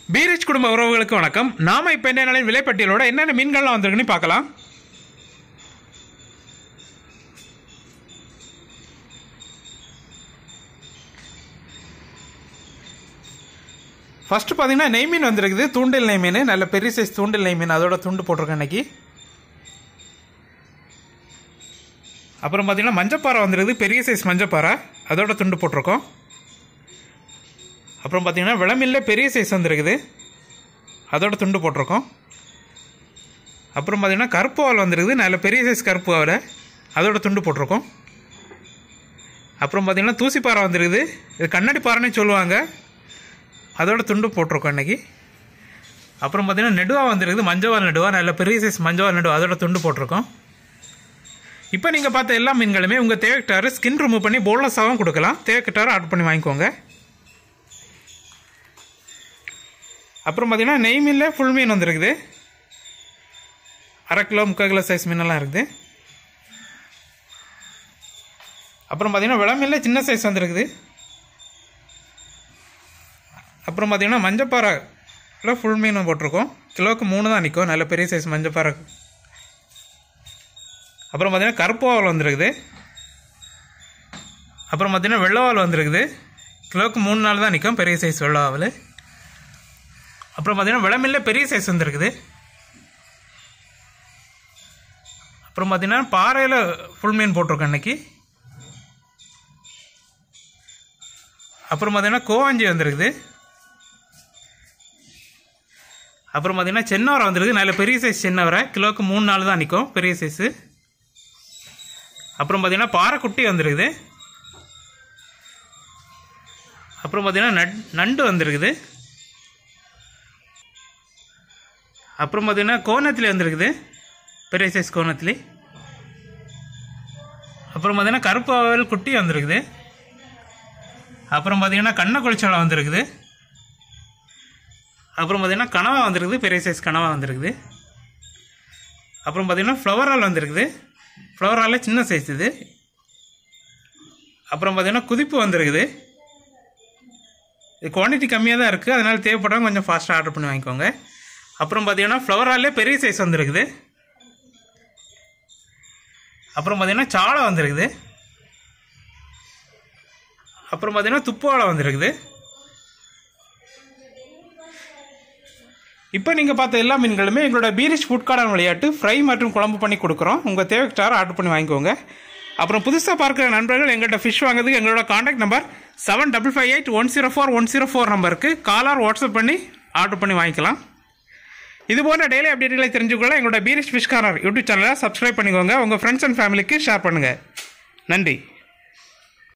பீரிச் குடும்ப உறவுகளுக்கு வணக்கம். நாம இப்ப இந்த நாளின் விலைப்பட்டியலோட என்னென்ன மீன்கள்லாம் வந்திருக்குன்னு பார்க்கலாம். ஃபர்ஸ்ட் பார்த்தீங்கன்னா நெய் மீன் வந்திருக்குது. தூண்டில் நெய் மீன், நல்ல பெரிய சைஸ் தூண்டில் நெய் மீன், அதோட துண்டு போட்டிருக்கேன் இன்னைக்கு. அப்புறம் பார்த்தீங்கன்னா மஞ்சப்பாறை வந்திருக்குது, பெரிய சைஸ் மஞ்சப்பாறை, அதோட துண்டு போட்டிருக்கோம். அப்புறம் பார்த்தீங்கன்னா விளமில்ல பெரிய சைஸ் வந்திருக்குது, அதோட துண்டு போட்டிருக்கோம். அப்புறம் பார்த்தீங்கன்னா கருப்பு வால் வந்திருக்குது, நல்ல பெரிய சைஸ் கருப்பு வால், அதோட துண்டு போட்டிருக்கோம். அப்புறம் பார்த்தீங்கன்னா தூசிப்பாறை வந்திருக்குது, இது கண்ணாடி பாறைன்னு சொல்லுவாங்க, அதோட துண்டு போட்டிருக்கோம் இன்றைக்கி. அப்புறம் பார்த்தீங்கன்னா நெடுவா வந்திருக்குது, மஞ்சவால் நெடுவா, நல்ல பெரிய சைஸ் மஞ்சவால் நெடுவா, அதோட துண்டு போட்டிருக்கோம். இப்போ நீங்கள் பார்த்த எல்லா மீன்களுமே உங்கள் தேவைக்கிட்டாரு ஸ்கின் ரிமூவ் பண்ணி போன்லெஸ்ஸாகவும் கொடுக்கலாம். தேவைக்கிட்டாரு ஆர்டர் பண்ணி வாங்கிக்கோங்க. அப்புறம் பார்த்தீங்கன்னா நெய் மீனில் ஃபுல் மீன் வந்திருக்குது, 1/2 கிலோ 3/4 கிலோ சைஸ் மீனெல்லாம் இருக்குது. அப்புறம் பார்த்தீங்கன்னா விளமீனில் சின்ன சைஸ் வந்திருக்குது. அப்புறம் பார்த்தீங்கன்னா மஞ்சப்பாறையில் ஃபுல் மீன் போட்டிருக்கோம், கிலோவுக்கு 3 தான் நிற்கும், நல்ல பெரிய சைஸ் மஞ்சப்பாறை. அப்புறம் பார்த்தீங்கன்னா கருப்பு வால் வந்திருக்குது. அப்புறம் பார்த்தீங்கன்னா வெள்ளவால் வந்திருக்குது, கிலோவுக்கு 3 நாள் தான் நிற்கும், பெரிய சைஸ் வெள்ளவால். அப்புறம் பார்த்தீங்கன்னா விளமில்ல பெரிய சைஸ் வந்திருக்குது. அப்புறம் பார்த்தீங்கன்னா பாறையில் ஃபுல் மீன் போட்டிருக்கோம் இன்றைக்கி. அப்புறம் பார்த்தீங்கன்னா கோவாஞ்சி வந்திருக்குது. அப்புறம் பார்த்தீங்கன்னா சென்னவரை வந்திருக்கு, நல்ல பெரிய சைஸ் சென்னவரை, கிலோவுக்கு 3 நாள் தான் நிற்கும், பெரிய சைஸு. அப்புறம் பார்த்தீங்கன்னா பாறைக்குட்டி வந்திருக்குது. அப்புறம் பார்த்தீங்கன்னா நண்டு வந்திருக்குது. அப்புறம் பார்த்தீங்கன்னா கோணத்திலி வந்திருக்குது, பெரிய சைஸ் கோணத்திலி. அப்புறம் பார்த்தீங்கன்னா கருப்பு வால் குட்டி வந்திருக்குது. அப்புறம் பார்த்தீங்கன்னா கண்ணை குளிச்சோளை வந்திருக்குது. அப்புறம் பார்த்தீங்கன்னா கனவா வந்திருக்குது, பெரிய சைஸ் கனவா வந்திருக்குது. அப்புறம் பார்த்தீங்கன்னா ஃப்ளவர் ஆல் வந்திருக்குது, ஃப்ளவர் ஆல் சின்ன சைஸ் இது. அப்புறம் பார்த்தீங்கன்னா குதிப்பு வந்திருக்குது, இது குவான்டிட்டி கம்மியாக தான் இருக்குது, அதனால் தேவைப்படுறவங்க கொஞ்சம் ஃபாஸ்ட்டாக ஆர்டர் பண்ணி வாங்கிக்கோங்க. அப்புறம் பார்த்தீங்கன்னா ஃப்ளவர் ஆல்லே பெரிய சைஸ் வந்திருக்குது. அப்புறம் பார்த்தீங்கன்னா சாலை வந்திருக்குது. அப்புறம் பார்த்தீங்கன்னா துப்புவாழை வந்திருக்குது. இப்போ நீங்கள் பார்த்த எல்லா மீன்களுமே எங்களோட பீரிச் ஃபுட் கார்டன் விளையாட்டு ஃப்ரை மற்றும் குழம்பு பண்ணி கொடுக்குறோம். உங்கள் தேவைக்கிட்டார ஆர்டர் பண்ணி வாங்கிக்கோங்க. அப்புறம் புதுசாக பார்க்குற நண்பர்கள் எங்கள்கிட்ட ஃபிஷ் வாங்குறதுக்கு எங்களோட காண்டாக்ட் நம்பர் 7558104104 நம்பருக்கு காலர் வாட்ஸ்அப் பண்ணி ஆர்டர் பண்ணி வாங்கிக்கலாம். இது போன்ற டெய்லி அப்டேட்டுகளை தெரிஞ்சுக்கொள்ள எங்களோட பீரிச் ஃபிஷ் கார்னர் யூடியூப் சேனலை சப்ஸ்கிரைப் பண்ணிக்கோங்க. உங்கள் ஃப்ரெண்ட்ஸ் அண்ட் ஃபேமிலிக்கு ஷேர் பண்ணுங்கள். நன்றி.